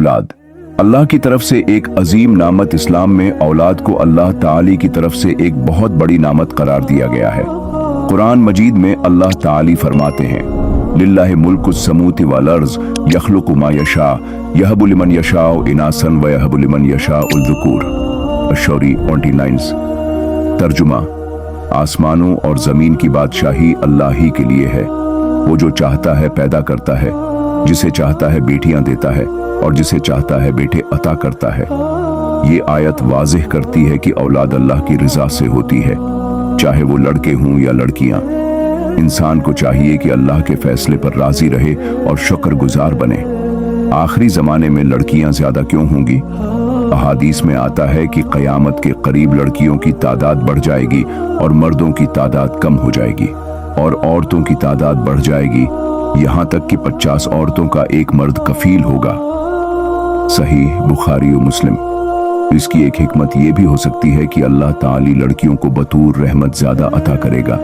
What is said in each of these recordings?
औलाद अल्लाह की तरफ से एक अजीम नामत। इस्लाम में औलाद को अल्लाह ताली की तरफ से एक बहुत बड़ी नामत करार दिया गया है। कुरान मजीद में अल्लाह ताली फरमाते हैं, लिल्लाहि मुल्कुस समूति वल अर्ज़ यख्लुकु मा यशा यहबु लिमन यशाउ इनासन व यहबु लिमन यशाउल ज़ुकूर। अश-शौरी 29। तर्जुमा, आसमानों और ज़मीन की बादशाही अल्लाह ही के लिए है। वो जो चाहता है पैदा करता है, जिसे चाहता है बेटियां देता है और जिसे चाहता है बेटे अता करता है। ये आयत वाज़ेह करती है कि औलाद अल्लाह की रज़ा से होती है, चाहे वो लड़के हों या लड़कियां। इंसान को चाहिए कि अल्लाह के फैसले पर राजी रहे और शुक्रगुजार बने। आखिरी ज़माने में लड़कियां ज़्यादा क्यों होंगी? अहादीस में आता है कि क़यामत के करीब लड़कियों की तादाद बढ़ जाएगी और मर्दों की तादाद कम हो जाएगी, और औरतों की तादाद बढ़ जाएगी, यहाँ तक कि 50 औरतों का एक मर्द कफील होगा। सही बुखारी और मुस्लिम। इसकी एक हिकमत ये भी हो सकती है कि अल्लाह ताली लड़कियों को बतूर रहमत ज़्यादा अता करेगा,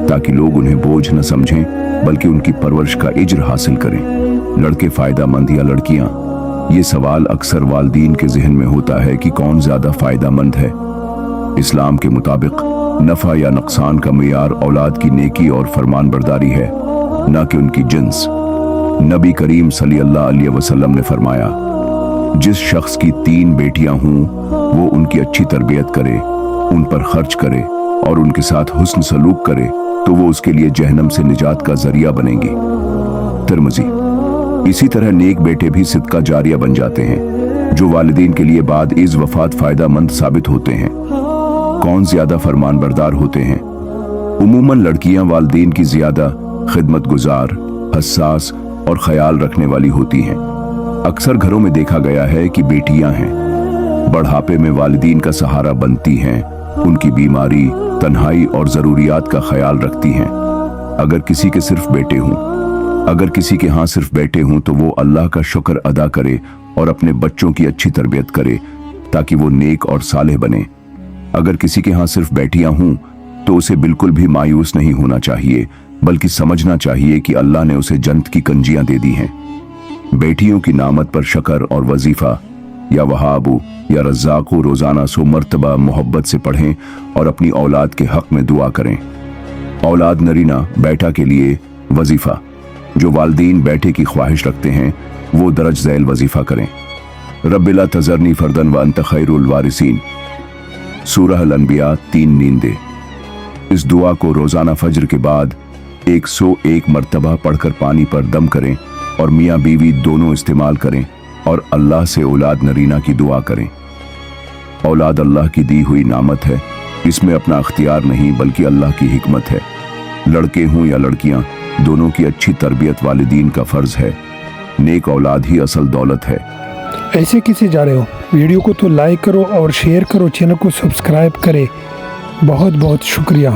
ताकि लोग उन्हें बोझ न समझें बल्कि उनकी परवरिश का इज्र हासिल करें। लड़के फ़ायदा मंद या लड़कियाँ? ये सवाल अक्सर वालिदीन के जहन में होता है कि कौन ज़्यादा फ़ायदा मंद है। इस्लाम के मुताबिक नफ़ा या नुकसान का मियार औलाद की नेकी और फरमान बरदारी है, न कि उनकी जिन्स। नबी करीम सल्लल्लाहु अलैहि वसल्लम ने फरमाया, जिस शख्स की 3 बेटियां हों वो उनकी अच्छी तरबियत करे, उन पर खर्च करे और उनके साथ हुस्न सलूक करे तो वो उसके लिए जहन्नम से निजात का जरिया बनेंगी। तिरमिज़ी। इसी तरह नेक बेटे भी सिदका जारिया बन जाते हैं, जो वालिदीन के लिए बाद इज़ वफात फ़ायदा मंद साबित होते हैं। कौन ज़्यादा फरमान बरदार होते हैं? उमूमन लड़कियां वालिदीन की ज़्यादा खिदमत गुजार, हसास और ख्याल रखने वाली होती हैं। अक्सर घरों में देखा गया है कि बेटियां हैं, बढ़ापे में वालिदीन का सहारा बनती हैं, उनकी बीमारी, तन्हाई और ज़रूरियात का ख्याल रखती हैं। अगर किसी के यहाँ सिर्फ बेटे हों तो वो अल्लाह का शुक्र अदा करे और अपने बच्चों की अच्छी तरबियत करे ताकि वो नेक और सालेह बने। अगर किसी के यहाँ सिर्फ बेटियां हों तो उसे बिल्कुल भी मायूस नहीं होना चाहिए, बल्कि समझना चाहिए कि अल्लाह ने उसे जन्नत की कंजियां दे दी हैं। बेटियों की नामत पर शकर और वजीफा या वहाबू या रज़्ज़ाक़ू रोज़ाना 100 मरतबा मोहब्बत से पढ़ें और अपनी औलाद के हक़ में दुआ करें। औलाद नरीना बेटा के लिए वजीफ़ा। जो वालिदीन बेटे की ख्वाहिश रखते हैं वो दरज ज़ैल वजीफ़ा करें। रब्बि ला तज़रनी फ़र्दन व अंत खैरुल वारिसीन। सूरह अल-अंबिया 3 नींदे। इस दुआ को रोज़ाना फज्र के बाद 101 मरतबा पढ़कर पानी पर दम करें और मियाँ बीवी दोनों इस्तेमाल करें और अल्लाह से औलाद नरीना की दुआ करें। औलाद अल्लाह की दी हुई नामत है, इसमें अपना अख्तियार नहीं बल्कि अल्लाह की हिकमत है। लड़के हों या लड़कियां, दोनों की अच्छी तरबियत वालिदीन का फ़र्ज़ है। नेक औलाद ही असल दौलत है। ऐसे किसे जा रहे हो? वीडियो को तो लाइक करो और शेयर करो, चैनल को सब्सक्राइब करें। बहुत बहुत शुक्रिया।